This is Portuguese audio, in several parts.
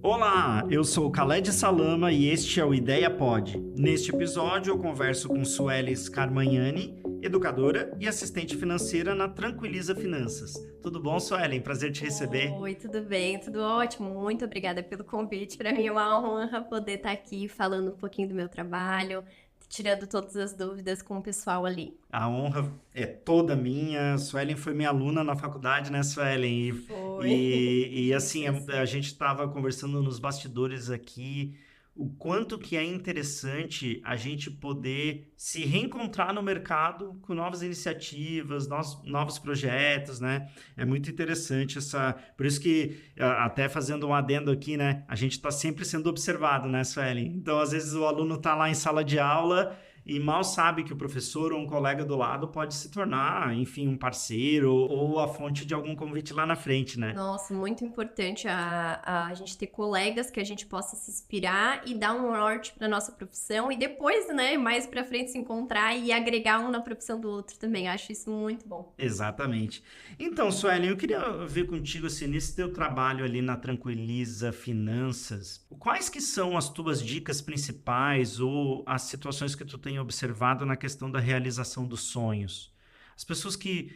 Olá, eu sou o Khaled Salama e este é o Ideia Pod. Neste episódio eu converso com Sueli Scarmagnani, educadora e assistente financeira na Tranquiliza Finanças. Tudo bom, Sueli? Prazer te receber. Oi, tudo bem? Tudo ótimo. Muito obrigada pelo convite. Para mim é uma honra poder estar aqui falando um pouquinho do meu trabalho, tirando todas as dúvidas com o pessoal ali. A honra é toda minha. Suelen foi minha aluna na faculdade, né, Suelen? Foi. E assim, Isso. a gente estava conversando nos bastidores aqui o quanto que é interessante a gente poder se reencontrar no mercado com novas iniciativas, novos projetos, né? É muito interessante essa. Por isso que, até fazendo um adendo aqui, né? A gente está sempre sendo observado, né, Suelen? Então, às vezes, o aluno está lá em sala de aula e mal sabe que o professor ou um colega do lado pode se tornar, enfim, um parceiro ou a fonte de algum convite lá na frente, né? Nossa, muito importante a gente ter colegas que a gente possa se inspirar e dar um norte para nossa profissão e depois, né, mais para frente se encontrar e agregar um na profissão do outro também. Acho isso muito bom. Exatamente. Então, Suelen, eu queria ver contigo, assim, nesse teu trabalho ali na Tranquiliza Finanças, quais que são as tuas dicas principais ou as situações que tu tem observado na questão da realização dos sonhos? As pessoas que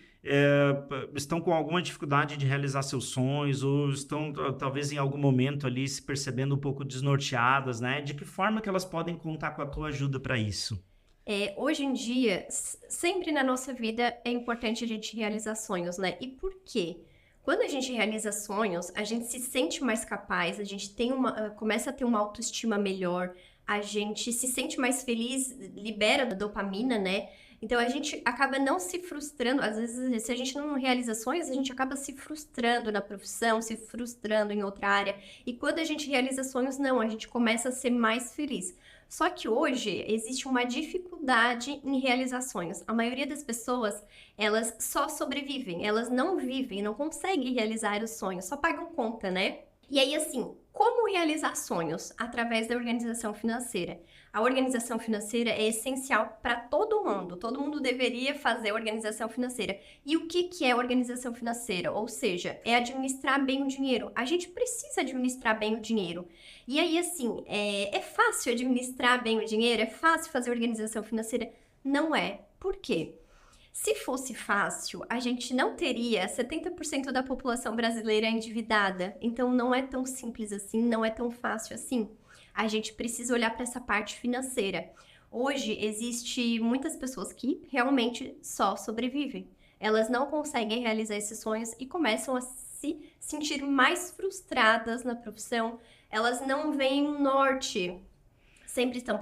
estão com alguma dificuldade de realizar seus sonhos ou estão talvez em algum momento ali se percebendo um pouco desnorteadas, né? De que forma que elas podem contar com a tua ajuda para isso? Hoje em dia, sempre na nossa vida é importante a gente realizar sonhos, né? E por quê? Quando a gente realiza sonhos, a gente se sente mais capaz, a gente começa a ter uma autoestima melhor, a gente se sente mais feliz, libera da dopamina, né? Então a gente acaba não se frustrando, às vezes se a gente não realiza sonhos, a gente acaba se frustrando na profissão, se frustrando em outra área. E quando a gente realiza sonhos, não, a gente começa a ser mais feliz. Só que hoje existe uma dificuldade em realizar sonhos. A maioria das pessoas, elas só sobrevivem, elas não vivem, não conseguem realizar os sonhos, só pagam conta, né? E aí, assim, como realizar sonhos? Através da organização financeira. A organização financeira é essencial para todo mundo deveria fazer organização financeira. E o que é organização financeira? Ou seja, é administrar bem o dinheiro. A gente precisa administrar bem o dinheiro. E aí, assim, é fácil administrar bem o dinheiro? É fácil fazer organização financeira? Não é. Por quê? Se fosse fácil, a gente não teria 70% da população brasileira endividada. Então, não é tão simples assim, não é tão fácil assim. A gente precisa olhar para essa parte financeira. Hoje, existe muitas pessoas que realmente só sobrevivem. Elas não conseguem realizar esses sonhos e começam a se sentir mais frustradas na profissão. Elas não veem um norte. Sempre estão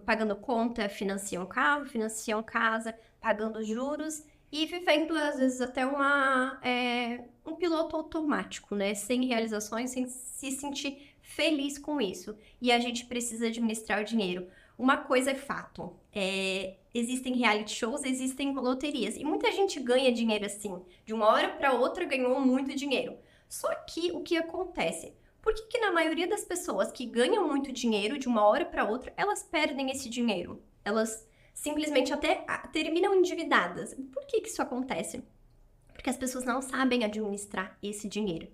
pagando conta, financiam carro, financiam casa, pagando juros e vivendo, às vezes, até um piloto automático, né? Sem realizações, sem se sentir feliz com isso. E a gente precisa administrar o dinheiro. Uma coisa é fato, existem reality shows, existem loterias. E muita gente ganha dinheiro assim. De uma hora para outra ganhou muito dinheiro. Só que o que acontece? Por que na maioria das pessoas que ganham muito dinheiro de uma hora para outra, elas perdem esse dinheiro? Elas simplesmente até terminam endividadas. Por que isso acontece? Porque as pessoas não sabem administrar esse dinheiro.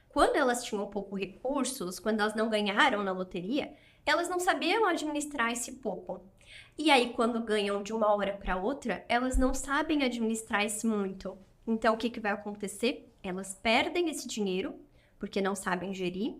Quando elas tinham pouco recursos, quando elas não ganharam na loteria, elas não sabiam administrar esse pouco. E aí, quando ganham de uma hora para outra, elas não sabem administrar esse muito. Então, o que vai acontecer? Elas perdem esse dinheiro, porque não sabem gerir,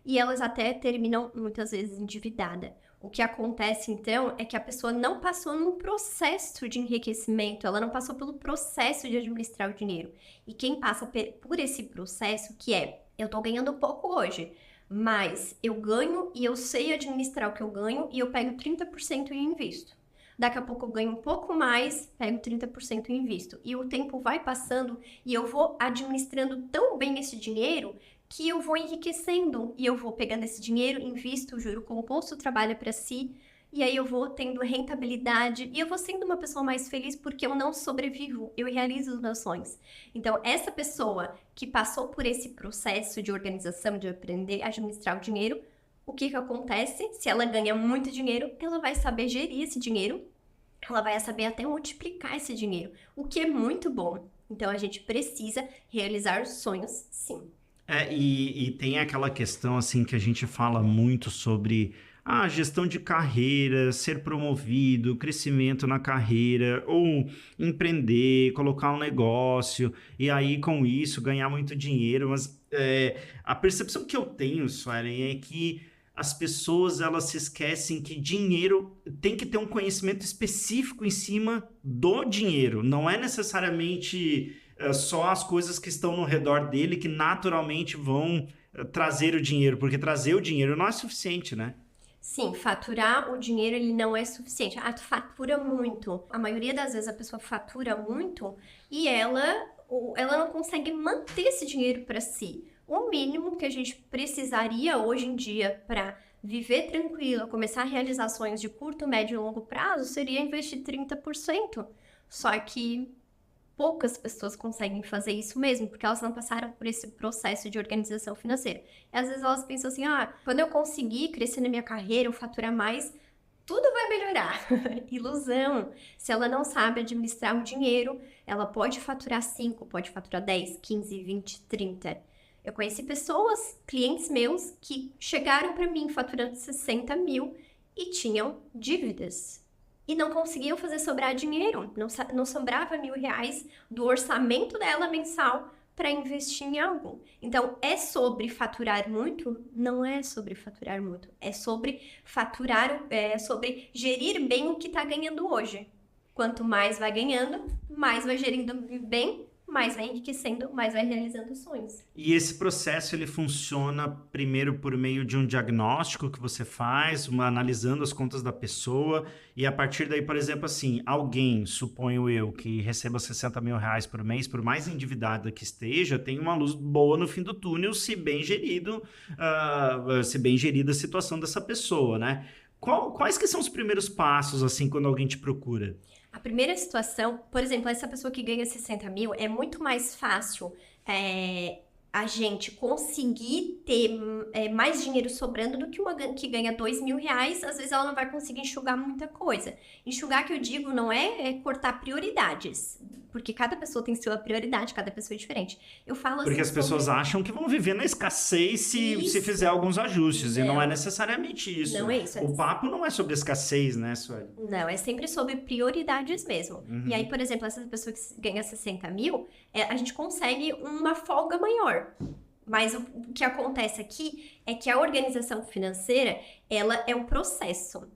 e elas até terminam muitas vezes endividada. O que acontece então é que a pessoa não passou num processo de enriquecimento, ela não passou pelo processo de administrar o dinheiro. E quem passa por esse processo, que eu tô ganhando pouco hoje, mas eu ganho e eu sei administrar o que eu ganho e eu pego 30% e invisto. Daqui a pouco eu ganho um pouco mais, pego 30% e invisto. E o tempo vai passando e eu vou administrando tão bem esse dinheiro que eu vou enriquecendo e eu vou pegando esse dinheiro, invisto, o juro composto trabalha para si e aí eu vou tendo rentabilidade e eu vou sendo uma pessoa mais feliz porque eu não sobrevivo, eu realizo os meus sonhos. Então, essa pessoa que passou por esse processo de organização, de aprender a administrar o dinheiro, o que acontece? Se ela ganha muito dinheiro, ela vai saber gerir esse dinheiro, ela vai saber até multiplicar esse dinheiro, o que é muito bom. Então, a gente precisa realizar sonhos, sim. E tem aquela questão assim que a gente fala muito sobre gestão de carreira, ser promovido, crescimento na carreira, ou empreender, colocar um negócio, e aí com isso ganhar muito dinheiro. Mas a percepção que eu tenho, Suelen, é que as pessoas elas se esquecem que dinheiro tem que ter um conhecimento específico em cima do dinheiro. Não é necessariamente só as coisas que estão no redor dele que naturalmente vão trazer o dinheiro, porque trazer o dinheiro não é suficiente, né? Sim, faturar o dinheiro ele não é suficiente. Tu fatura muito. A maioria das vezes a pessoa fatura muito e ela não consegue manter esse dinheiro para si. O mínimo que a gente precisaria hoje em dia para viver tranquilo, começar a realizar sonhos de curto, médio e longo prazo seria investir 30%. Só que poucas pessoas conseguem fazer isso mesmo, porque elas não passaram por esse processo de organização financeira. E às vezes elas pensam assim, quando eu conseguir crescer na minha carreira, eu faturar mais, tudo vai melhorar. Ilusão. Se ela não sabe administrar o dinheiro, ela pode faturar 5, pode faturar 10, 15, 20, 30. Eu conheci pessoas, clientes meus, que chegaram para mim faturando 60 mil e tinham dívidas. E não conseguiam fazer sobrar dinheiro, não sobrava R$ 1.000 do orçamento dela mensal para investir em algo. Então, é sobre faturar muito? Não é sobre faturar muito. É sobre sobre gerir bem o que está ganhando hoje. Quanto mais vai ganhando, mais vai gerindo bem, mais vai enriquecendo, mais vai realizando sonhos. E esse processo ele funciona primeiro por meio de um diagnóstico que você faz, analisando as contas da pessoa, e a partir daí, por exemplo, assim, alguém, suponho eu, que receba 60 mil reais por mês, por mais endividada que esteja, tem uma luz boa no fim do túnel, se bem gerida a situação dessa pessoa, né? Quais que são os primeiros passos, assim, quando alguém te procura? A primeira situação, por exemplo, essa pessoa que ganha 60 mil, é muito mais fácil a gente conseguir ter mais dinheiro sobrando do que uma que ganha 2 mil reais. Às vezes ela não vai conseguir enxugar muita coisa. Enxugar, que eu digo, não é cortar prioridades, porque cada pessoa tem sua prioridade, cada pessoa é diferente. Eu falo Porque assim as pessoas acham que vão viver na escassez se fizer alguns ajustes, e não é necessariamente isso. Não é isso. O papo não é sobre escassez, né, Sueli? Não, é sempre sobre prioridades mesmo. E aí, por exemplo, essa pessoa que ganha 60 mil, a gente consegue uma folga maior. Mas o que acontece aqui é que a organização financeira, ela é um processo.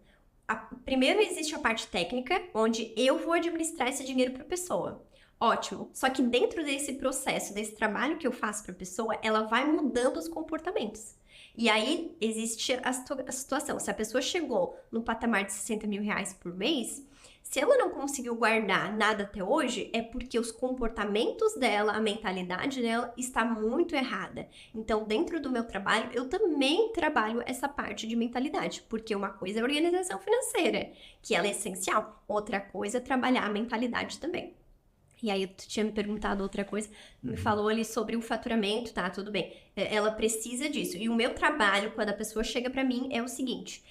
Primeiro existe a parte técnica, onde eu vou administrar esse dinheiro para a pessoa. Ótimo. Só que dentro desse processo, desse trabalho que eu faço para a pessoa, ela vai mudando os comportamentos. E aí existe a situação. Se a pessoa chegou no patamar de 60 mil reais por mês, se ela não conseguiu guardar nada até hoje, é porque os comportamentos dela, a mentalidade dela está muito errada. Então, dentro do meu trabalho, eu também trabalho essa parte de mentalidade, porque uma coisa é a organização financeira, que ela é essencial. Outra coisa é trabalhar a mentalidade também. E aí, tu tinha me perguntado outra coisa, me falou ali sobre o faturamento, tá, tudo bem. Ela precisa disso. E o meu trabalho, quando a pessoa chega pra mim, é o seguinte: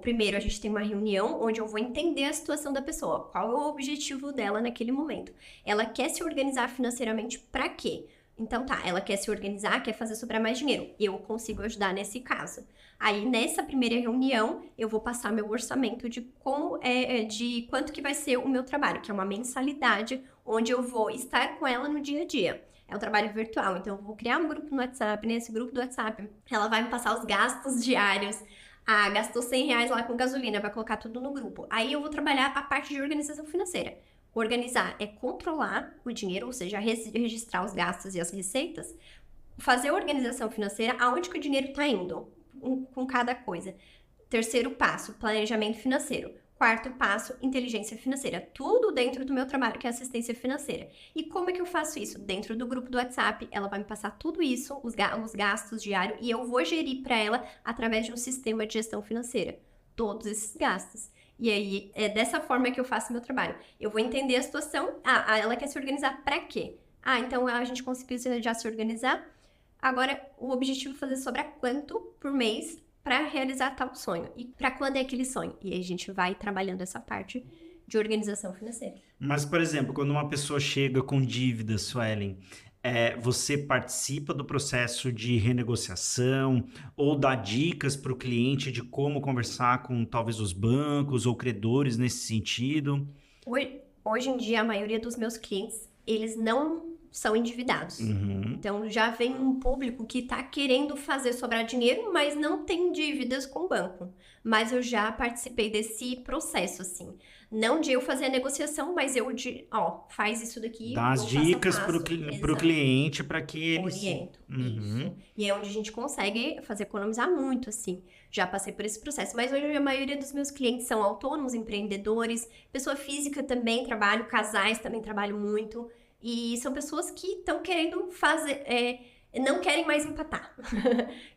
primeiro a gente tem uma reunião onde eu vou entender a situação da pessoa, qual é o objetivo dela naquele momento. Ela quer se organizar financeiramente pra quê? Então tá, ela quer se organizar, quer fazer sobrar mais dinheiro. Eu consigo ajudar nesse caso. Aí, nessa primeira reunião, eu vou passar meu orçamento de quanto que vai ser o meu trabalho, que é uma mensalidade, onde eu vou estar com ela no dia a dia. É um trabalho virtual, então eu vou criar um grupo no WhatsApp. Nesse grupo do WhatsApp, ela vai me passar os gastos diários. Gastou 100 reais lá com gasolina, vai colocar tudo no grupo. Aí eu vou trabalhar a parte de organização financeira. Organizar é controlar o dinheiro, ou seja, registrar os gastos e as receitas. Fazer a organização financeira, aonde que o dinheiro está indo com cada coisa. Terceiro passo, planejamento financeiro. Quarto passo, inteligência financeira. Tudo dentro do meu trabalho, que é assistência financeira. E como é que eu faço isso? Dentro do grupo do WhatsApp, ela vai me passar tudo isso, os gastos diários, e eu vou gerir para ela através de um sistema de gestão financeira. Todos esses gastos. E aí, é dessa forma que eu faço meu trabalho. Eu vou entender a situação. Ela quer se organizar para quê? Então a gente conseguiu já se organizar. Agora, o objetivo é fazer sobrar quanto por mês para realizar tal sonho. E para quando é aquele sonho? E aí a gente vai trabalhando essa parte de organização financeira. Mas, por exemplo, quando uma pessoa chega com dívidas, Suelen, você participa do processo de renegociação ou dá dicas para o cliente de como conversar com talvez os bancos ou credores nesse sentido? Hoje em dia, a maioria dos meus clientes, eles não são endividados. Uhum. Então, já vem um público que está querendo fazer sobrar dinheiro, mas não tem dívidas com o banco. Mas eu já participei desse processo, assim. Não de eu fazer a negociação, mas eu de, faz isso daqui, Dá as passo a dicas para passo. o cliente para que ele se... Oriento, Uhum. isso. E é onde a gente consegue fazer economizar muito, assim. Já passei por esse processo. Mas hoje a maioria dos meus clientes são autônomos, empreendedores, pessoa física também trabalho, casais também trabalho muito. E são pessoas que estão querendo fazer, não querem mais empatar,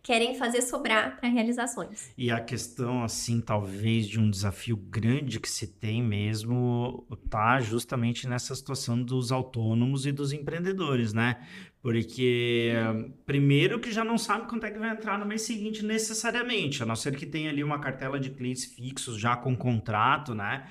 querem fazer sobrar para realizações. E a questão, assim, talvez de um desafio grande que se tem mesmo, tá justamente nessa situação dos autônomos e dos empreendedores, né? Porque, primeiro que já não sabe quanto é que vai entrar no mês seguinte necessariamente, a não ser que tenha ali uma cartela de clientes fixos já com contrato, né?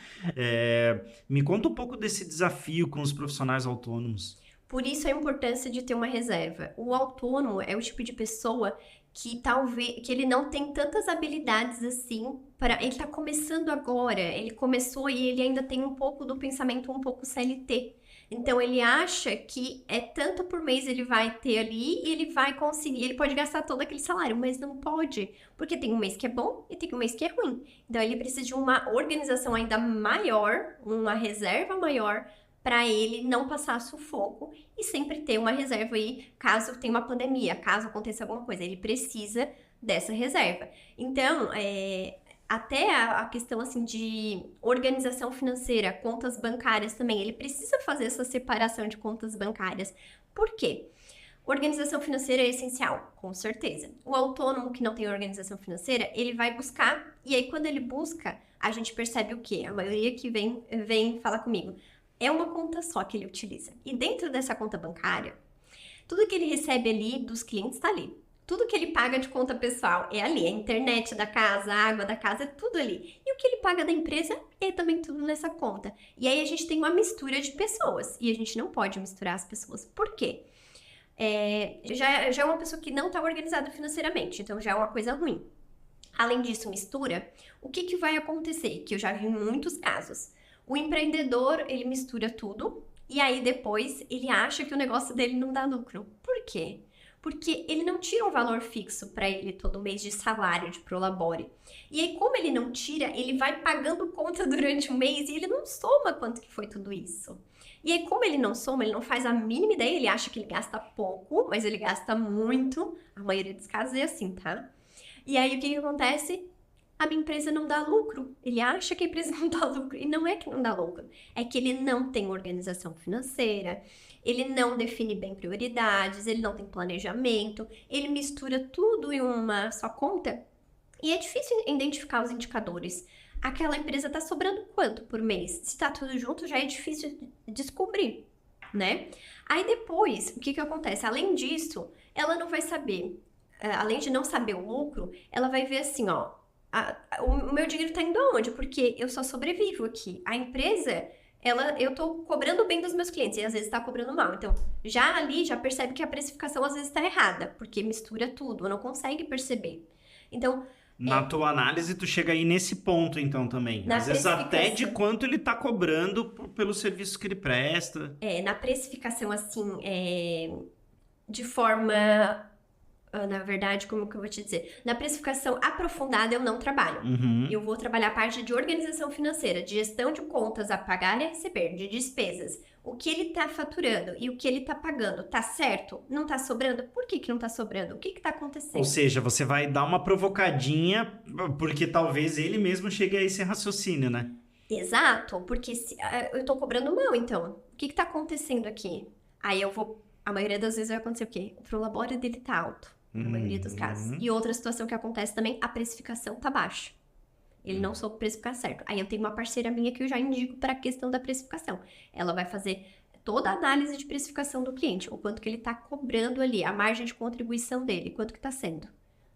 Me conta um pouco desse desafio com os profissionais autônomos. Por isso a importância de ter uma reserva. O autônomo é o tipo de pessoa que talvez que ele não tem tantas habilidades assim para ele tá começando agora, ele começou e ele ainda tem um pouco do pensamento um pouco CLT. Então ele acha que é tanto por mês ele vai ter ali e ele vai conseguir, ele pode gastar todo aquele salário, mas não pode, porque tem um mês que é bom e tem um mês que é ruim. Então ele precisa de uma organização ainda maior, uma reserva maior para ele não passar sufoco e sempre ter uma reserva aí, caso tenha uma pandemia, caso aconteça alguma coisa, ele precisa dessa reserva. Então, até a questão assim de organização financeira, contas bancárias também, ele precisa fazer essa separação de contas bancárias. Por quê? Organização financeira é essencial, com certeza. O autônomo que não tem organização financeira, ele vai buscar, e aí quando ele busca, a gente percebe o quê? A maioria que vem falar comigo, é uma conta só que ele utiliza. E dentro dessa conta bancária, tudo que ele recebe ali dos clientes está ali. Tudo que ele paga de conta pessoal é ali. A internet da casa, a água da casa, é tudo ali. E o que ele paga da empresa é também tudo nessa conta. E aí a gente tem uma mistura de pessoas. E a gente não pode misturar as pessoas. Por quê? Já é uma pessoa que não está organizada financeiramente. Então já é uma coisa ruim. Além disso, mistura. O que vai acontecer? Que eu já vi em muitos casos. O empreendedor, ele mistura tudo e aí depois ele acha que o negócio dele não dá lucro. Por quê? Porque ele não tira um valor fixo para ele todo mês de salário de Prolabore. E aí, como ele não tira, ele vai pagando conta durante o mês e ele não soma quanto que foi tudo isso. E aí, como ele não soma, ele não faz a mínima ideia, ele acha que ele gasta pouco, mas ele gasta muito. A maioria dos casos é assim, tá? E aí, o que acontece? A minha empresa não dá lucro. Ele acha que a empresa não dá lucro. E não é que não dá lucro. É que ele não tem organização financeira, ele não define bem prioridades, ele não tem planejamento, ele mistura tudo em uma só conta. E é difícil identificar os indicadores. Aquela empresa está sobrando quanto por mês? Se está tudo junto, já é difícil descobrir, né? Aí depois, o que acontece? Além disso, ela não vai saber, além de não saber o lucro, ela vai ver assim, o meu dinheiro tá indo aonde? Porque eu só sobrevivo aqui. A empresa, eu tô cobrando bem dos meus clientes e às vezes tá cobrando mal. Então, já ali, já percebe que a precificação às vezes tá errada, porque mistura tudo, não consegue perceber. Então... Na tua análise, tu chega aí nesse ponto, então, também. Às vezes até de quanto ele tá cobrando pelo serviço que ele presta. Na precificação, assim, de forma... Na verdade, como que eu vou te dizer? Na precificação aprofundada eu não trabalho. Uhum. Eu vou trabalhar a parte de organização financeira, de gestão de contas a pagar e a receber, de despesas. O que ele tá faturando e o que ele tá pagando, tá certo? Não tá sobrando? Por que não tá sobrando? O que tá acontecendo? Ou seja, você vai dar uma provocadinha, porque talvez ele mesmo chegue a esse raciocínio, né? Exato, porque eu tô cobrando mal, então. O que tá acontecendo aqui? Aí eu vou... A maioria das vezes vai acontecer o quê? O prolabore dele tá alto. Na maioria dos casos. E outra situação que acontece também, a precificação tá baixa. Ele não soube precificar certo. Aí eu tenho uma parceira minha que eu já indico para a questão da precificação. Ela vai fazer toda a análise de precificação do cliente, o quanto que ele tá cobrando ali, a margem de contribuição dele, quanto que tá sendo,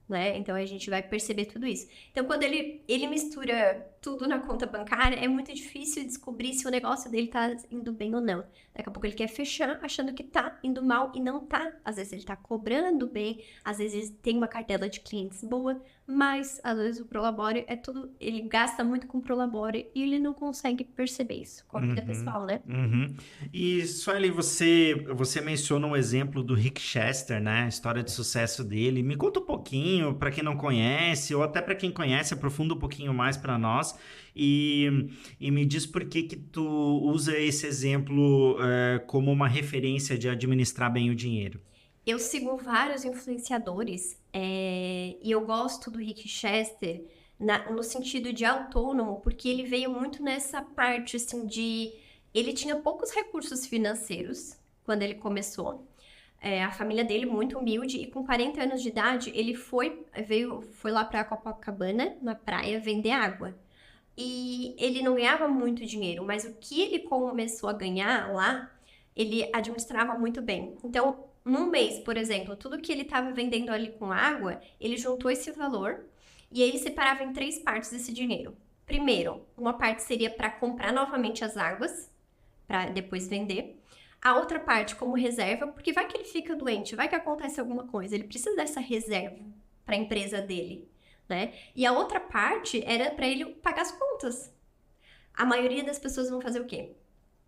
né? Então a gente vai perceber tudo isso. Então quando ele mistura tudo na conta bancária, é muito difícil descobrir se o negócio dele tá indo bem ou não. Daqui a pouco ele quer fechar achando que tá indo mal e não tá. Às vezes ele tá cobrando bem, às vezes tem uma cartela de clientes boa, mas às vezes o Prolabore é tudo, ele gasta muito com o Prolabore e ele não consegue perceber isso com a vida pessoal, né? Uhum. E, Sueli, você menciona um exemplo do Rick Chester, né? A história de sucesso dele. Me conta um pouquinho, para quem não conhece, ou até para quem conhece, aprofunda um pouquinho mais para nós. E me diz por que que tu usa esse exemplo como uma referência de administrar bem o dinheiro. Eu sigo vários influenciadores e eu gosto do Rick Chester no sentido de autônomo, porque ele veio muito nessa parte assim de... Ele tinha poucos recursos financeiros quando ele começou. A família dele muito humilde e com 40 anos de idade ele foi lá para Copacabana, na praia, vender água. E ele não ganhava muito dinheiro, mas o que ele começou a ganhar lá, ele administrava muito bem. Então, num mês, por exemplo, tudo que ele estava vendendo ali com água, ele juntou esse valor e aí ele separava em 3 partes esse dinheiro. Primeiro, uma parte seria para comprar novamente as águas, para depois vender. A outra parte como reserva, porque vai que ele fica doente, vai que acontece alguma coisa, ele precisa dessa reserva para a empresa dele, né? E a outra parte era para ele pagar as contas. A maioria das pessoas vão fazer o quê?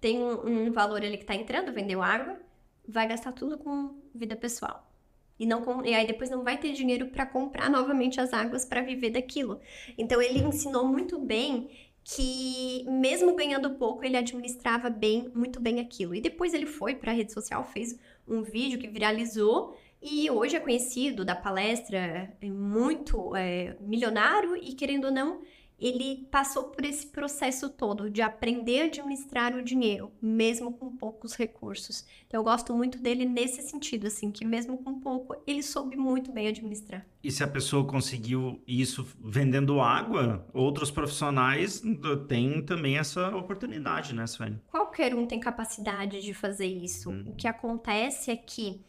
Tem um valor ali que está entrando, vendeu água, vai gastar tudo com vida pessoal. E aí depois não vai ter dinheiro para comprar novamente as águas para viver daquilo. Então ele ensinou muito bem que mesmo ganhando pouco, ele administrava bem, muito bem aquilo. E depois ele foi para a rede social, fez um vídeo que viralizou e hoje é conhecido da palestra, é muito milionário e querendo ou não, ele passou por esse processo todo de aprender a administrar o dinheiro, mesmo com poucos recursos. Então, eu gosto muito dele nesse sentido, assim, que mesmo com pouco, ele soube muito bem administrar. E se a pessoa conseguiu isso vendendo água, outros profissionais têm também essa oportunidade, né, Sueli? Qualquer um tem capacidade de fazer isso. O que acontece é que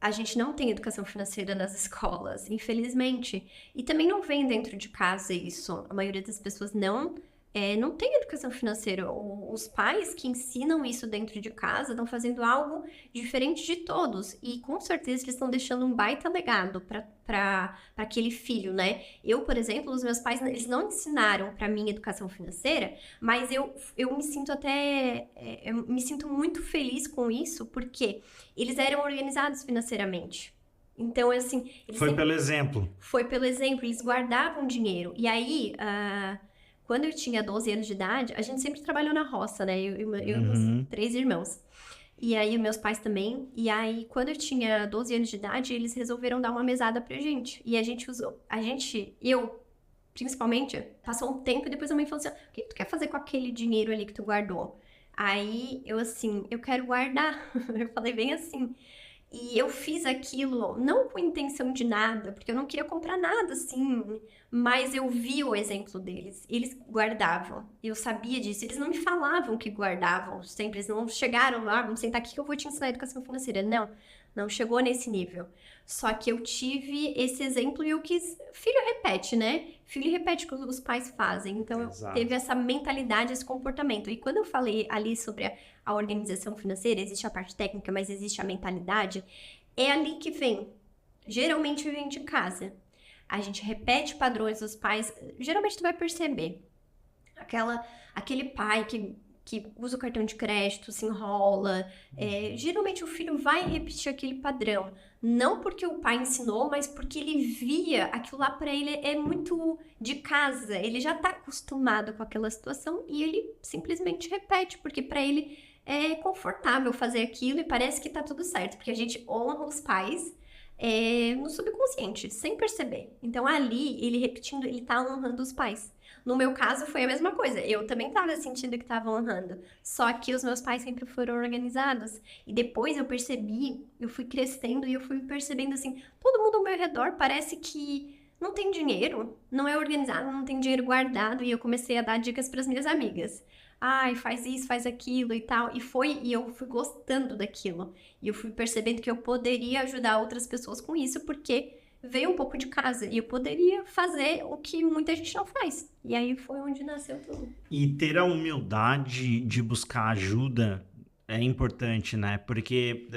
a gente não tem educação financeira nas escolas, infelizmente. E também não vem dentro de casa isso. A maioria das pessoas não tem educação financeira. Os pais que ensinam isso dentro de casa estão fazendo algo diferente de todos. E com certeza eles estão deixando um baita legado para aquele filho, né? Eu, por exemplo, os meus pais, eles não ensinaram para mim educação financeira, mas eu me sinto eu me sinto muito feliz com isso, porque eles eram organizados financeiramente. Então, assim... Pelo exemplo. Foi pelo exemplo, eles guardavam dinheiro. E aí... Quando eu tinha 12 anos de idade, a gente sempre trabalhou na roça, né? Eu e meus 3 irmãos. E aí, meus pais também. E aí, quando eu tinha 12 anos de idade, eles resolveram dar uma mesada pra gente. E a gente usou... eu, principalmente, passou um tempo e depois a mãe falou assim, o que tu quer fazer com aquele dinheiro ali que tu guardou? Aí, eu quero guardar. Eu falei bem assim... E eu fiz aquilo não com intenção de nada, porque eu não queria comprar nada, assim, mas eu vi o exemplo deles. Eles guardavam, eu sabia disso. Eles não me falavam que guardavam sempre, eles não chegaram lá, vamos sentar aqui que eu vou te ensinar educação financeira. Não chegou nesse nível. Só que eu tive esse exemplo e eu quis... Filho repete, né? Filho repete o que os pais fazem. Então, teve essa mentalidade, esse comportamento. E quando eu falei ali sobre a organização financeira, existe a parte técnica, mas existe a mentalidade, é ali que vem. Geralmente vem de casa. A gente repete padrões dos pais. Geralmente tu vai perceber. Aquele pai que usa o cartão de crédito, se enrola. Geralmente o filho vai repetir aquele padrão. Não porque o pai ensinou, mas porque ele via aquilo lá para ele é muito de casa. Ele já tá acostumado com aquela situação e ele simplesmente repete, porque para ele é confortável fazer aquilo e parece que tá tudo certo. Porque a gente honra os pais no subconsciente, sem perceber. Então ali, ele repetindo, ele tá honrando os pais. No meu caso, foi a mesma coisa. Eu também estava sentindo que estava honrando. Só que os meus pais sempre foram organizados. E depois eu percebi, eu fui crescendo e eu fui percebendo assim, todo mundo ao meu redor parece que não tem dinheiro, não é organizado, não tem dinheiro guardado. E eu comecei a dar dicas para as minhas amigas. Ai, faz isso, faz aquilo e tal. E eu fui gostando daquilo. E eu fui percebendo que eu poderia ajudar outras pessoas com isso, porque veio um pouco de casa. E eu poderia fazer o que muita gente não faz. E aí foi onde nasceu tudo. E ter a humildade de buscar ajuda é importante, né? Porque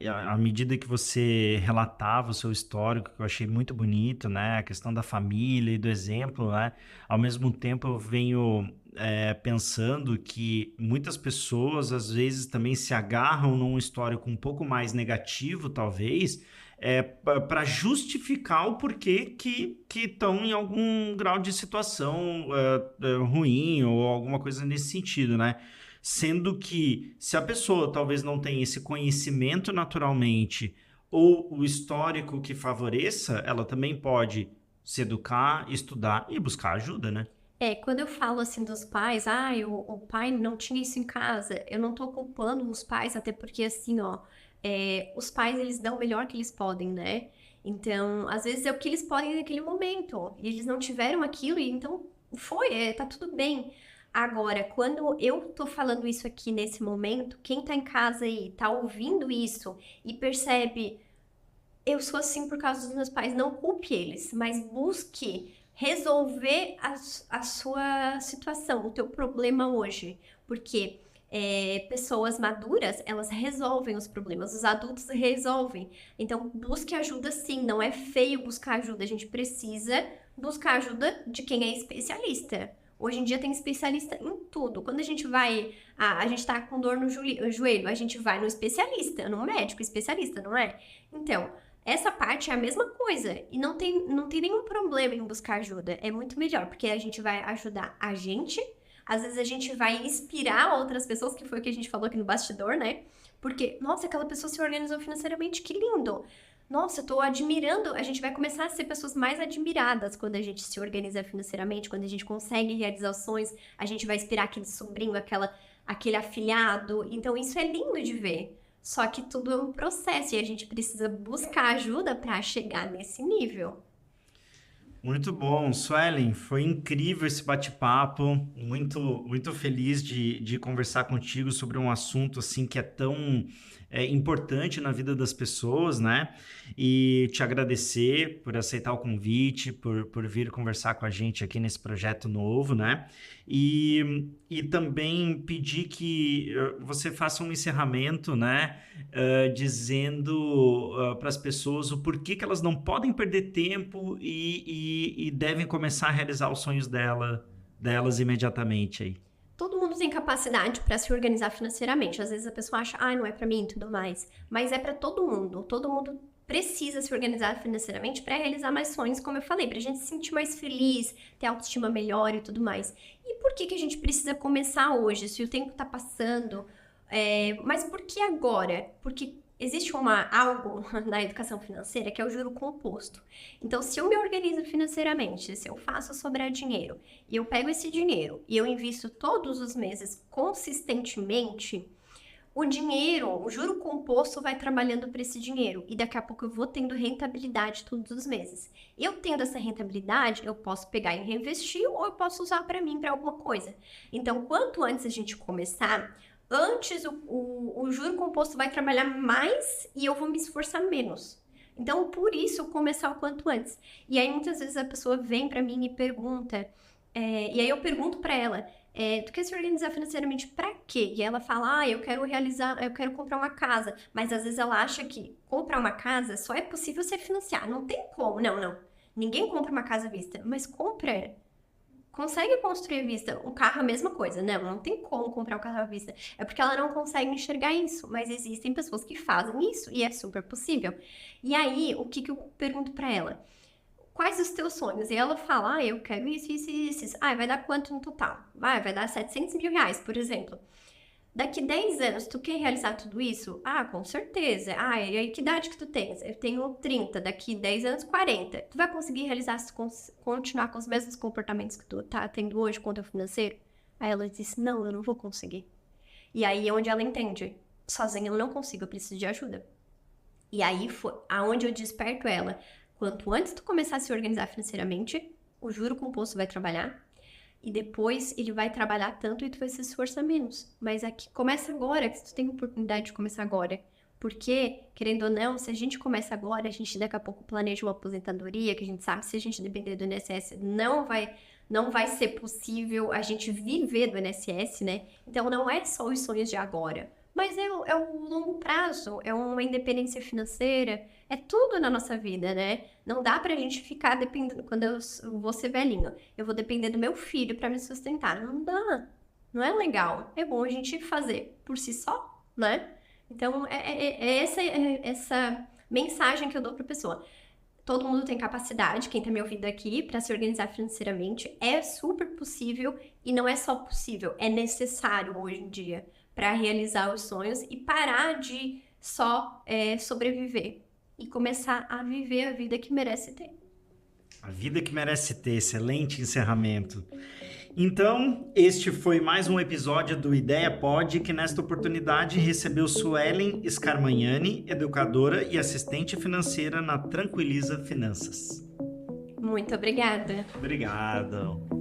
à medida que você relatava o seu histórico, que eu achei muito bonito, né? A questão da família e do exemplo, né? Ao mesmo tempo, eu venho pensando que muitas pessoas, às vezes, também se agarram num histórico um pouco mais negativo, talvez, para justificar o porquê que estão em algum grau de situação ruim ou alguma coisa nesse sentido, né? Sendo que, se a pessoa talvez não tenha esse conhecimento naturalmente ou o histórico que favoreça, ela também pode se educar, estudar e buscar ajuda, né? Quando eu falo assim dos pais, o pai não tinha isso em casa, eu não tô culpando os pais, até porque assim, ó, os pais eles dão o melhor que eles podem, né? Então, às vezes é o que eles podem naquele momento, e eles não tiveram aquilo, e então tá tudo bem. Agora, quando eu tô falando isso aqui nesse momento, quem tá em casa aí, tá ouvindo isso e percebe eu sou assim por causa dos meus pais, não culpe eles, mas busque resolver a sua situação, o teu problema hoje. Porque pessoas maduras, elas resolvem os problemas, os adultos resolvem. Então, busque ajuda sim, não é feio buscar ajuda, a gente precisa buscar ajuda de quem é especialista. Hoje em dia tem especialista em tudo. Quando a gente vai, a gente tá com dor no joelho, a gente vai no especialista, no médico especialista, não é? Então, essa parte é a mesma coisa e não tem nenhum problema em buscar ajuda. É muito melhor, porque a gente vai ajudar a gente, às vezes a gente vai inspirar outras pessoas, que foi o que a gente falou aqui no bastidor, né? Porque, nossa, aquela pessoa se organizou financeiramente, que lindo! Nossa, eu tô admirando, a gente vai começar a ser pessoas mais admiradas quando a gente se organiza financeiramente, quando a gente consegue realizar sonhos, a gente vai inspirar aquele sobrinho, aquele afilhado. Então, isso é lindo de ver. Só que tudo é um processo e a gente precisa buscar ajuda para chegar nesse nível. Muito bom, Suelen, foi incrível esse bate-papo, muito, muito feliz de conversar contigo sobre um assunto assim que é tão importante na vida das pessoas, né? E te agradecer por aceitar o convite, por vir conversar com a gente aqui nesse projeto novo, né? E também pedir que você faça um encerramento, né? Dizendo para as pessoas o porquê que elas não podem perder tempo e devem começar a realizar os sonhos delas imediatamente aí. Todo mundo tem capacidade para se organizar financeiramente. Às vezes a pessoa acha, não é para mim e tudo mais. Mas é para todo mundo. Todo mundo precisa se organizar financeiramente para realizar mais sonhos, como eu falei, para a gente se sentir mais feliz, ter autoestima melhor e tudo mais. E por que a gente precisa começar hoje, se o tempo está passando? Mas por que agora? Porque existe algo na educação financeira que é o juro composto. Então, se eu me organizo financeiramente, se eu faço sobrar dinheiro, e eu pego esse dinheiro e eu invisto todos os meses consistentemente, o juro composto vai trabalhando para esse dinheiro e daqui a pouco eu vou tendo rentabilidade todos os meses. Eu tendo essa rentabilidade, eu posso pegar e reinvestir ou eu posso usar para mim para alguma coisa. Então, quanto antes a gente começar, antes o juro composto vai trabalhar mais e eu vou me esforçar menos. Então, por isso, começar o quanto antes. E aí, muitas vezes a pessoa vem para mim e pergunta, e aí eu pergunto para ela, tu quer se organizar financeiramente para quê? E ela fala, eu quero comprar uma casa. Mas às vezes ela acha que comprar uma casa só é possível você financiar. Não tem como, não. Ninguém compra uma casa à vista, mas consegue construir à vista. Um carro é a mesma coisa, não tem como comprar um carro à vista. É porque ela não consegue enxergar isso, mas existem pessoas que fazem isso e é super possível. E aí, o que eu pergunto pra ela? Quais os teus sonhos? E ela fala, eu quero isso, isso e isso. Vai dar quanto no total? Vai dar 700 mil reais, por exemplo. Daqui 10 anos, tu quer realizar tudo isso? Com certeza. E aí, que idade que tu tens? Eu tenho 30, daqui 10 anos, 40. Tu vai conseguir realizar, continuar com os mesmos comportamentos que tu tá tendo hoje com o teu financeiro? Aí ela disse, não, eu não vou conseguir. E aí é onde ela entende. Sozinha eu não consigo, eu preciso de ajuda. E aí foi aonde eu desperto ela. Quanto antes tu começar a se organizar financeiramente, o juro composto vai trabalhar. E depois ele vai trabalhar tanto e tu vai se esforçar menos. Mas aqui, começa agora, que tu tem a oportunidade de começar agora. Porque, querendo ou não, se a gente começa agora, a gente daqui a pouco planeja uma aposentadoria, que a gente sabe que se a gente depender do INSS, não vai ser possível a gente viver do INSS, né? Então, não é só os sonhos de agora, mas é o longo prazo, é uma independência financeira, é tudo na nossa vida, né? Não dá pra gente ficar dependendo, quando eu vou ser velhinho, eu vou depender do meu filho pra me sustentar. Não dá, não é legal. É bom a gente fazer por si só, né? Então, essa mensagem que eu dou pra pessoa. Todo mundo tem capacidade, quem tá me ouvindo aqui, para se organizar financeiramente. É super possível e não é só possível, é necessário hoje em dia para realizar os sonhos e parar de só sobreviver e começar a viver a vida que merece ter. A vida que merece ter, excelente encerramento. Então, este foi mais um episódio do Ideia Pod, que nesta oportunidade recebeu Suelen Scarmagnani, educadora e assistente financeira na Tranquiliza Finanças. Muito obrigada. Obrigado.